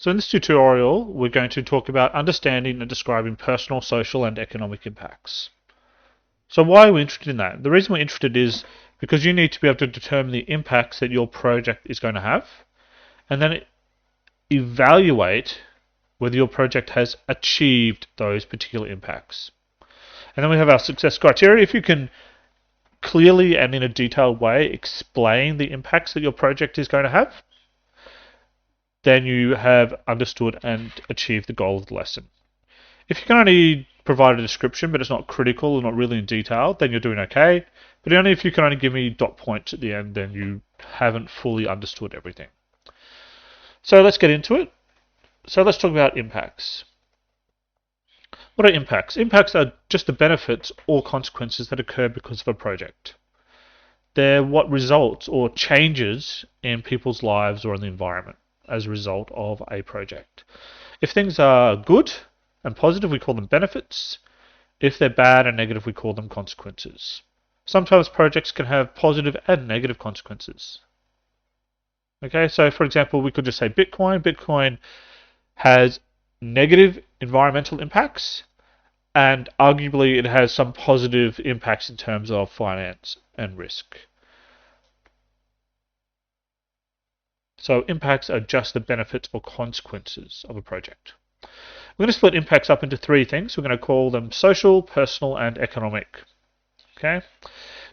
So in this tutorial, we're going to talk about understanding and describing personal, social, and economic impacts. So why are we interested in that? The reason we're interested is because you need to be able to determine the impacts that your project is going to have, and then evaluate whether your project has achieved those particular impacts. And then we have our success criteria. If you can clearly and in a detailed way explain the impacts that your project is going to have, then you have understood and achieved the goal of the lesson. If you can only provide a description but it's not critical or not really in detail, then you're doing okay. But only if you can only give me dot points at the end, then you haven't fully understood everything. So let's get into it. So let's talk about impacts. What are impacts? Impacts are just the benefits or consequences that occur because of a project. They're what results or changes in people's lives or in the environment as a result of a project. If things are good and positive, we call them benefits. If they're bad and negative, we call them consequences. Sometimes projects can have positive and negative consequences. Okay, so for example, we could just say Bitcoin. Bitcoin has negative environmental impacts, and arguably it has some positive impacts in terms of finance and risk. So impacts are just the benefits or consequences of a project. We're going to split impacts up into three things. We're going to call them social, personal, and economic. Okay.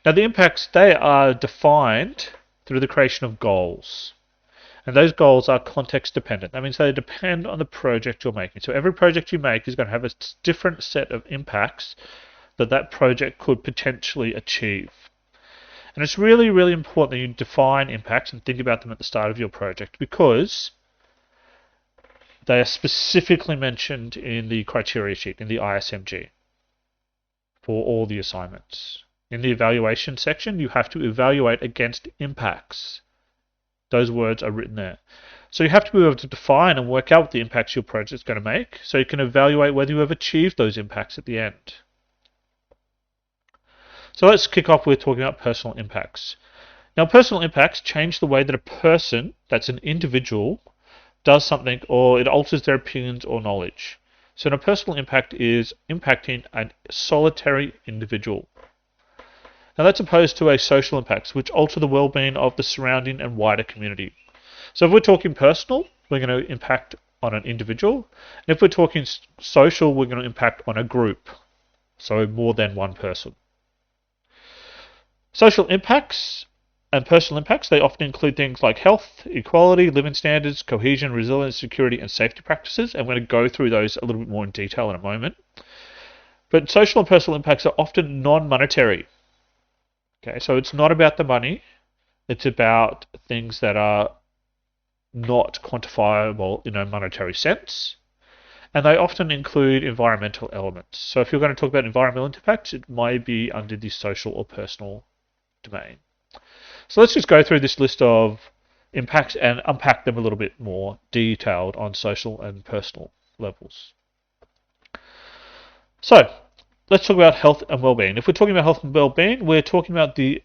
Now the impacts, they are defined through the creation of goals. And those goals are context dependent. That means they depend on the project you're making. So every project you make is going to have a different set of impacts that project could potentially achieve. And it's really, really important that you define impacts and think about them at the start of your project, because they are specifically mentioned in the criteria sheet, in the ISMG, for all the assignments. In the evaluation section, you have to evaluate against impacts. Those words are written there. So you have to be able to define and work out what the impacts your project is going to make, so you can evaluate whether you have achieved those impacts at the end. So let's kick off with talking about personal impacts. Now, personal impacts change the way that a person, that's an individual, does something, or it alters their opinions or knowledge. So a personal impact is impacting a solitary individual. Now that's opposed to a social impacts, which alter the well-being of the surrounding and wider community. So if we're talking personal, we're going to impact on an individual. And if we're talking social, we're going to impact on a group. So more than one person. Social impacts and personal impacts, they often include things like health, equality, living standards, cohesion, resilience, security, and safety practices. And we're going to go through those a little bit more in detail in a moment. But social and personal impacts are often non-monetary. Okay, so it's not about the money. It's about things that are not quantifiable in a monetary sense. And they often include environmental elements. So if you're going to talk about environmental impacts, it might be under the social or personal domain. So let's just go through this list of impacts and unpack them a little bit more detailed on social and personal levels. So let's talk about health and well-being. If we're talking about health and well-being, we're talking about the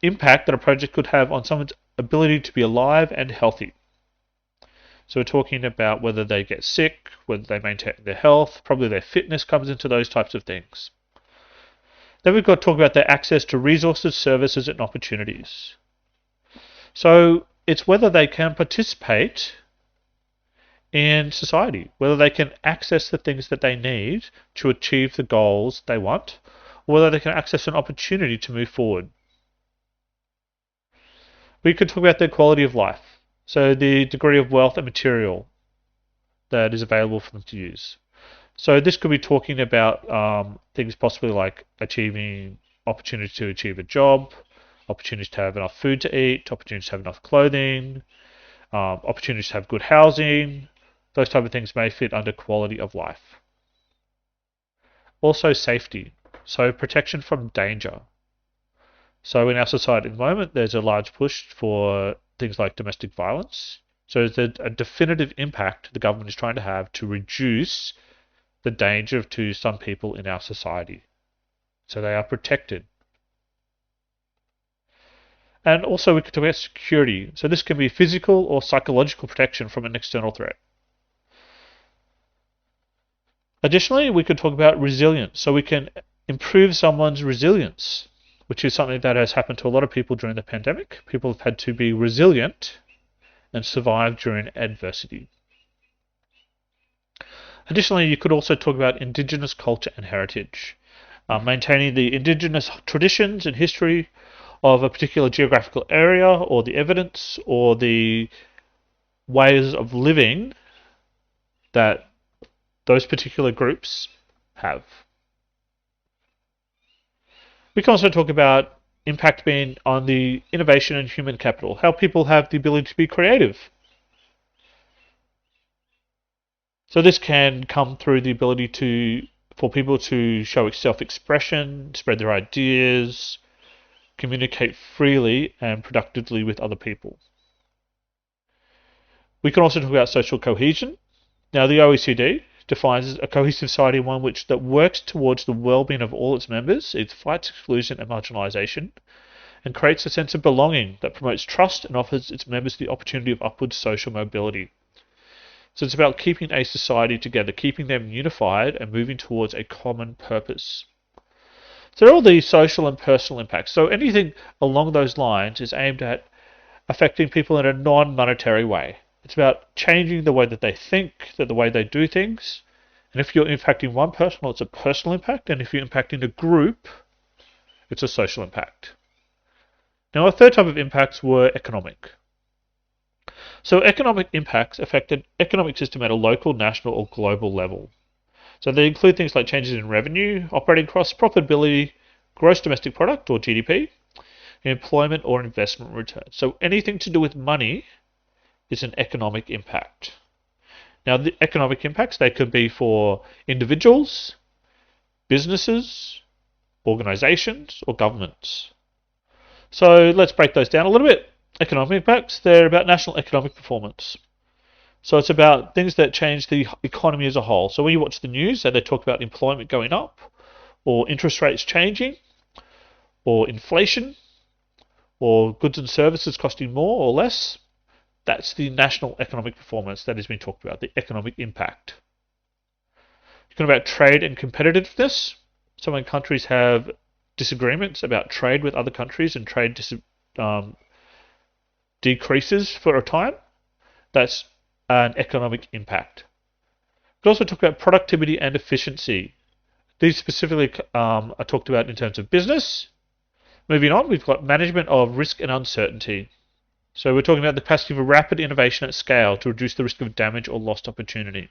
impact that a project could have on someone's ability to be alive and healthy. So we're talking about whether they get sick, whether they maintain their health, probably their fitness comes into those types of things. Then we've got to talk about their access to resources, services, and opportunities. So it's whether they can participate in society, whether they can access the things that they need to achieve the goals they want, or whether they can access an opportunity to move forward. We could talk about their quality of life, so the degree of wealth and material that is available for them to use. So this could be talking about things possibly like achieving opportunities to achieve a job, opportunities to have enough food to eat, opportunities to have enough clothing, opportunities to have good housing. Those type of things may fit under quality of life. Also safety, so protection from danger. So in our society at the moment, there's a large push for things like domestic violence. So there's a definitive impact the government is trying to have to reduce the danger to some people in our society. So they are protected. And also we could talk about security. So this can be physical or psychological protection from an external threat. Additionally, we could talk about resilience. So we can improve someone's resilience, which is something that has happened to a lot of people during the pandemic. People have had to be resilient and survive during adversity. Additionally, you could also talk about Indigenous culture and heritage, maintaining the Indigenous traditions and history of a particular geographical area, or the evidence or the ways of living that those particular groups have. We can also talk about impact being on the innovation and human capital, how people have the ability to be creative. So this can come through the ability for people to show self-expression, spread their ideas, communicate freely and productively with other people. We can also talk about social cohesion. Now, the OECD defines a cohesive society one that works towards the well-being of all its members. It fights exclusion and marginalisation, and creates a sense of belonging that promotes trust and offers its members the opportunity of upward social mobility. So it's about keeping a society together, keeping them unified and moving towards a common purpose. So they're all the social and personal impacts. So anything along those lines is aimed at affecting people in a non-monetary way. It's about changing the way that they think, the way they do things. And if you're impacting one person, well, it's a personal impact. And if you're impacting a group, it's a social impact. Now, a third type of impacts were economic. So economic impacts affect an economic system at a local, national, or global level. So they include things like changes in revenue, operating costs, profitability, gross domestic product, or GDP, employment or investment returns. So anything to do with money is an economic impact. Now, the economic impacts, they could be for individuals, businesses, organizations, or governments. So let's break those down a little bit. Economic impacts, they're about national economic performance. So it's about things that change the economy as a whole. So when you watch the news and they talk about employment going up, or interest rates changing, or inflation, or goods and services costing more or less, that's the national economic performance that has been talked about, the economic impact. You can talk about trade and competitiveness. So when countries have disagreements about trade with other countries and trade decreases for a time, that's an economic impact. We can also talk about productivity and efficiency. These specifically are talked about in terms of business. Moving on, we've got management of risk and uncertainty. So we're talking about the capacity for rapid innovation at scale to reduce the risk of damage or lost opportunity.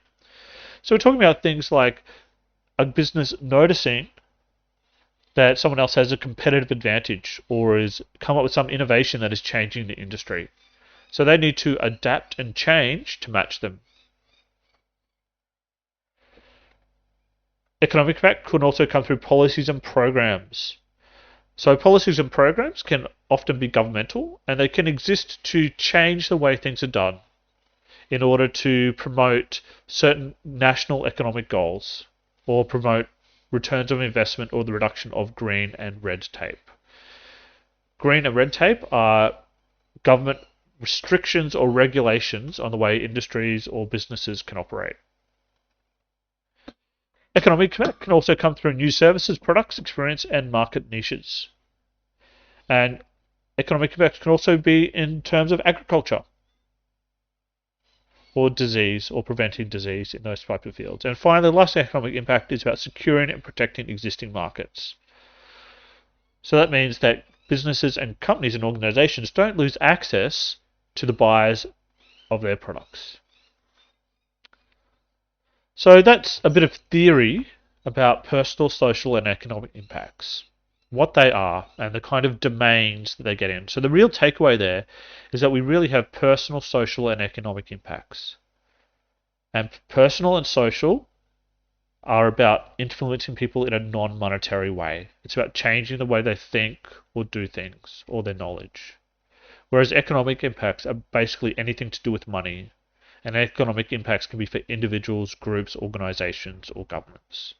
So we're talking about things like a business noticing that someone else has a competitive advantage or has come up with some innovation that is changing the industry. So they need to adapt and change to match them. Economic impact can also come through policies and programs. So policies and programs can often be governmental, and they can exist to change the way things are done in order to promote certain national economic goals or promote returns of investment or the reduction of green and red tape. Green and red tape are government restrictions or regulations on the way industries or businesses can operate. Economic impact can also come through new services, products, experience, and market niches. And economic impact can also be in terms of agriculture or disease or preventing disease in those types of fields. And finally, the last economic impact is about securing and protecting existing markets. So that means that businesses and companies and organizations don't lose access to the buyers of their products. So that's a bit of theory about personal, social, and economic impacts, what they are, and the kind of domains that they get in. So the real takeaway there is that we really have personal, social, and economic impacts. And personal and social are about influencing people in a non-monetary way. It's about changing the way they think or do things or their knowledge. Whereas economic impacts are basically anything to do with money. And economic impacts can be for individuals, groups, organizations, or governments.